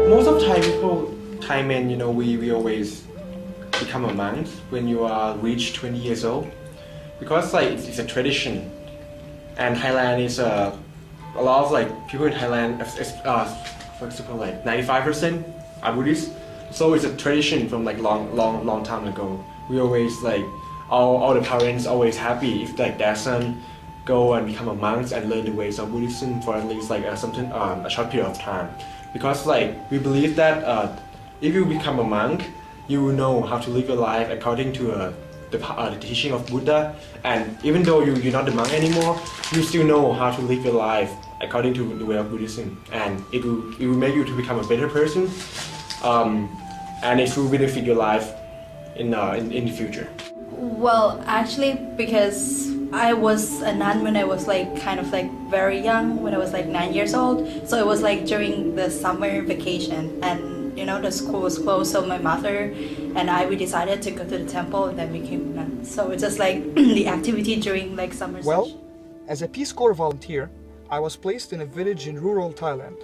Most of Thai people, Thai men, we always become a monk when you are reach 20 years old, because like it's a tradition, and Thailand is a lot of like people in Thailand, for example, like 95% are Buddhist, so it's a tradition from like long time ago. We always like all the parents always happy if like their son go and become a monk and learn the ways of Buddhism for at least like a short period of time, because like we believe that if you become a monk, you will know how to live your life according to the teaching of Buddha, and even though you're not the monk anymore, you still know how to live your life according to the way of Buddhism, and it will make you to become a better person, and it will benefit your life in the future. Well, actually, because I was a nun when I was like kind of like very young, when I was like 9 years old. So it was like during the summer vacation, and the school was closed. So my mother and we decided to go to the temple and then became nuns. So it's just like the activity during like summer. Well, as a Peace Corps volunteer, I was placed in a village in rural Thailand.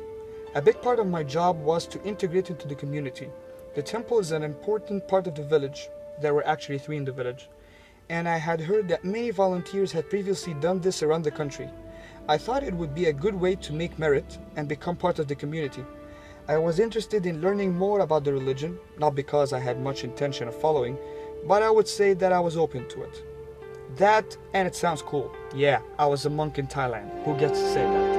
A big part of my job was to integrate into the community. The temple is an important part of the village. There were actually 3 in the village. And I had heard that many volunteers had previously done this around the country. I thought it would be a good way to make merit and become part of the community. I was interested in learning more about the religion, not because I had much intention of following, but I would say that I was open to it. That, and it sounds cool. Yeah, I was a monk in Thailand. Who gets to say that?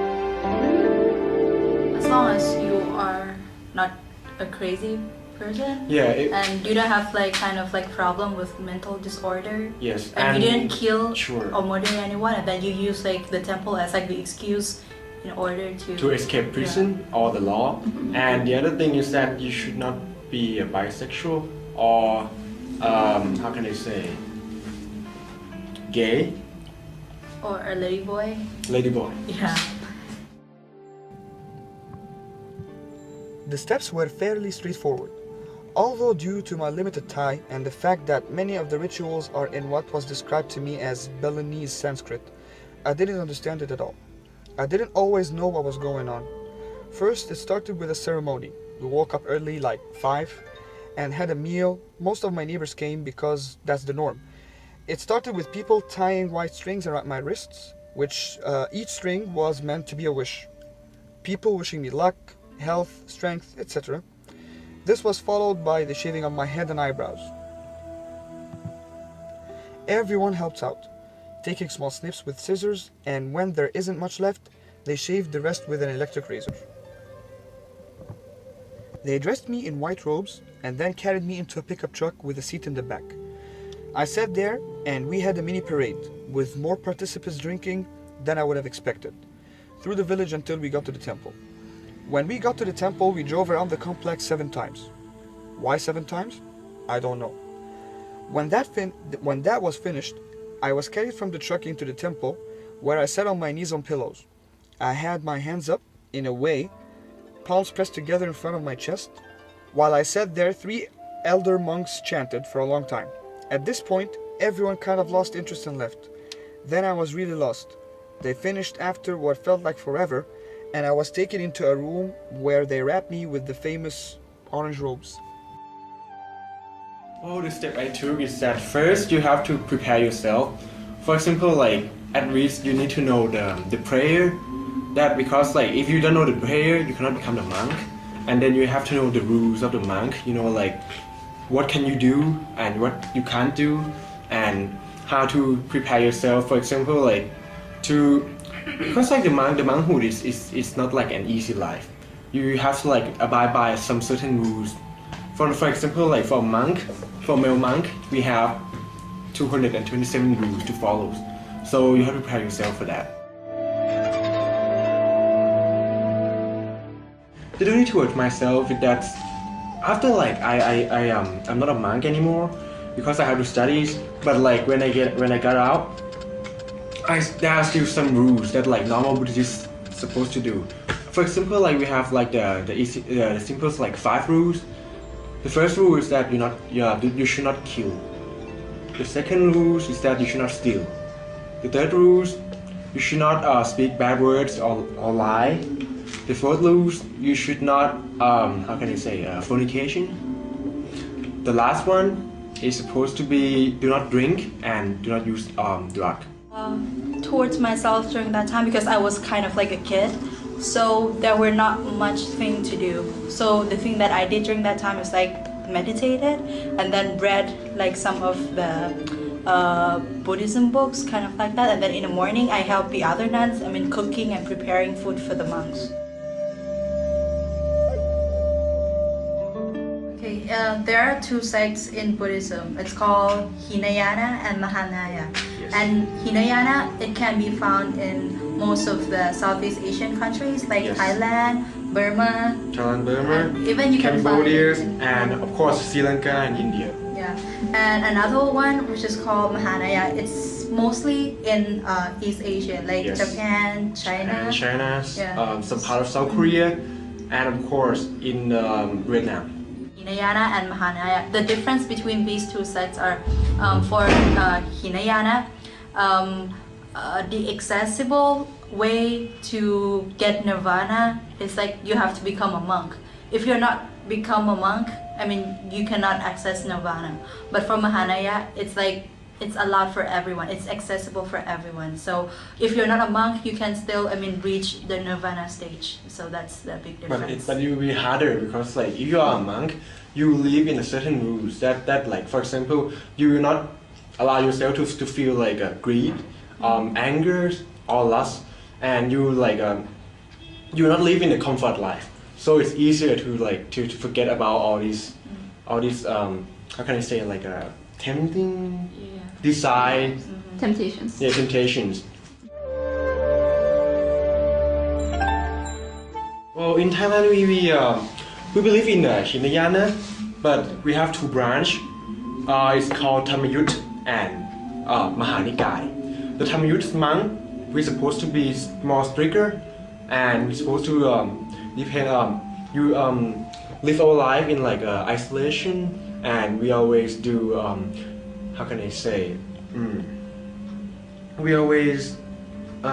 As long as you are not a crazy person, and you don't have like kind of like problem with mental disorder, yes, and you didn't kill sure. or murder anyone, and then you use like the temple as like the excuse in order to escape prison or the law. And the other thing is that you should not be a bisexual or how can I say, gay or a ladyboy. Yeah. The steps were fairly straightforward. Although due to my limited Thai and the fact that many of the rituals are in what was described to me as Balinese Sanskrit, I didn't understand it at all. I didn't always know what was going on. First, it started with a ceremony. We woke up early, like 5, and had a meal. Most of my neighbors came because that's the norm. It started with people tying white strings around my wrists, which each string was meant to be a wish. People wishing me luck, health, strength, etc. This was followed by the shaving of my head and eyebrows. Everyone helps out, taking small snips with scissors, and when there isn't much left, they shave the rest with an electric razor. They dressed me in white robes and then carried me into a pickup truck with a seat in the back. I sat there and we had a mini parade with more participants drinking than I would have expected, through the village until we got to the temple. When we got to the temple, we drove around the complex 7 times. Why 7 times? I don't know. When that was finished, I was carried from the truck into the temple, where I sat on my knees on pillows. I had my hands up, in a way, palms pressed together in front of my chest. While I sat there, 3 elder monks chanted for a long time. At this point, everyone kind of lost interest and left. Then I was really lost. They finished after what felt like forever, and I was taken into a room where they wrapped me with the famous orange robes. The step I took is that first you have to prepare yourself. For example, like at least you need to know the prayer. That because like if you don't know the prayer, you cannot become a monk. And then you have to know the rules of the monk. Like what can you do and what you can't do, and how to prepare yourself. For example, like because like the monkhood is not like an easy life. You have to like abide by some certain rules. For example, like for a male monk, we have 227 rules to follow. So you have to prepare yourself for that. The duty towards myself is that after like I'm not a monk anymore because I have to study. But like when I got out, there are still some rules that like normal Buddhists supposed to do. For example, like we have like the simplest like 5 rules. The first rule is that you should not kill. The second rule is that you should not steal. The third rule is you should not speak bad words or lie. The fourth rule, you should not, how can I say, fornication. The last one is supposed to be do not drink and do not use drug. Towards myself during that time, because I was kind of like a kid, so there were not much thing to do. So the thing that I did during that time is like meditated and then read like some of the Buddhism books, kind of like that. And then in the morning I helped the other nuns, cooking and preparing food for the monks. Okay, there are two sects in Buddhism. It's called Hinayana and Mahayana. Yes. And Hinayana, it can be found in most of the Southeast Asian countries like Yes. Thailand, Burma, Thailand, Burma, and even you can find Cambodia, it in- and of course Sri Lanka and India. Yeah, and another one which is called Mahayana. It's mostly in East Asia, like Yes. Japan, China. And China, Yeah. some part of South Korea, and of course in Vietnam. Hinayana and Mahayana. The difference between these two sects are for Hinayana, the accessible way to get nirvana is like you have to become a monk. If you're not become a monk, you cannot access nirvana. But for Mahayana, it's like it's allowed for everyone. It's accessible for everyone. So if you're not a monk, you can still reach the nirvana stage. So that's the big difference. But it will be harder because like if you are a monk, you live in a certain rules that like for example you will not allow yourself to feel like greed, anger or lust, and you like you will not live in a comfort life. So it's easier to like to forget about all these how can I say like tempting desire, Temptations. yeah, temptations. Well, in Thailand we believe in Hinayana, but we have two branch. It's called Thamayut and Mahanikai. The Thamayut monk, we're supposed to be more stricter, and we're supposed to live our life in like isolation, and we always do how can I say? We always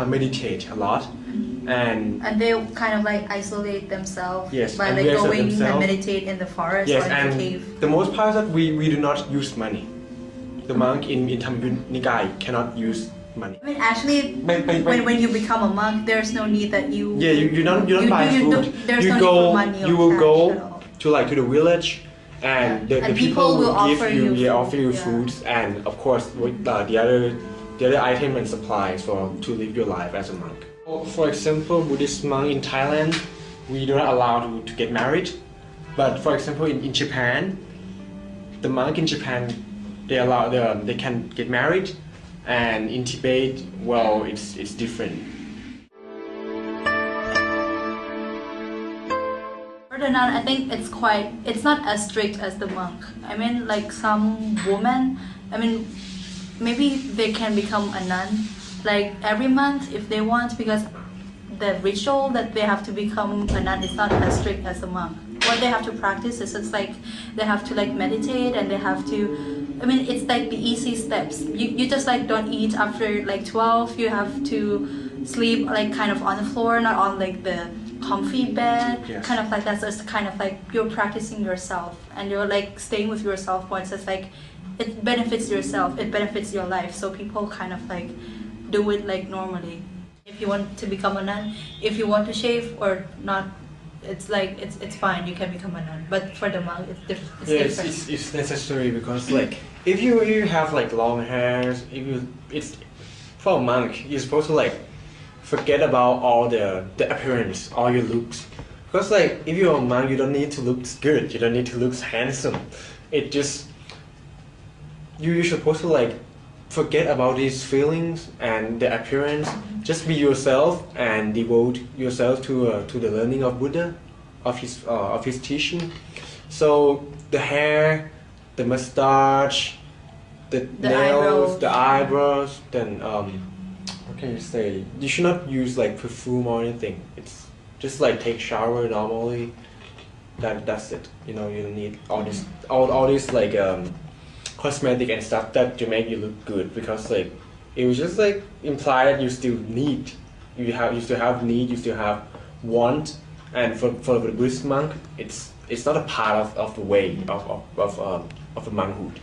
meditate a lot, and they kind of like isolate themselves Yes, by and like they isolate going and themselves. meditate in the forest yes, or in and the cave. the most part is that we do not use money. The monk in Thamayut Nikai cannot use money. Actually, But- when you become a monk, there's no need that you. Yeah, you don't buy you food. don't- there's You no go, need for money or you will cash go at all. to like to the village, and the And people will give offer you, you offer you food, yeah. foods, and of course with the other item and supplies for to live your life as a monk. For example, Buddhist monk in Thailand, we do not allow to get married, but for example in Japan, the monk in Japan they can get married, and in Tibet, well, it's different. For the nun, I think it's not as strict as the monk. Like some women, maybe they can become a nun like every month if they want, because the ritual that they have to become a nun is not as strict as the monk. What they have to practice is it's like they have to like meditate, and they have to, it's like the easy steps. You just like don't eat after like 12. You have to sleep like kind of on the floor, not on like the comfy bed, Yes. kind of like that. So it's kind of like you're practicing yourself, and you're like staying with yourself more. So it's like it benefits yourself, it benefits your life. So people kind of like do it like normally. If you want to become a nun, if you want to shave or not, it's like it's fine. You can become a nun. But for the monk, it's different. It's necessary because like if you have like long hairs, it's for a monk you're supposed to like forget about all the appearance, all your looks, because like if you're a monk you don't need to look good, you don't need to look handsome. It just you're supposed to like forget about these feelings and the appearance. Just be yourself and devote yourself to the learning of Buddha, of his teaching. So the hair, the mustache, the nails, eyebrows. the eyebrows. Then what can you say? You should not use like perfume or anything. It's just like take shower normally. That's it. You don't need all this like cosmetic and stuff that to make you look good, because like it was just like imply that you still need, you still have need, you still have want, and for the Buddhist monk, it's not a part of the way of the monkhood.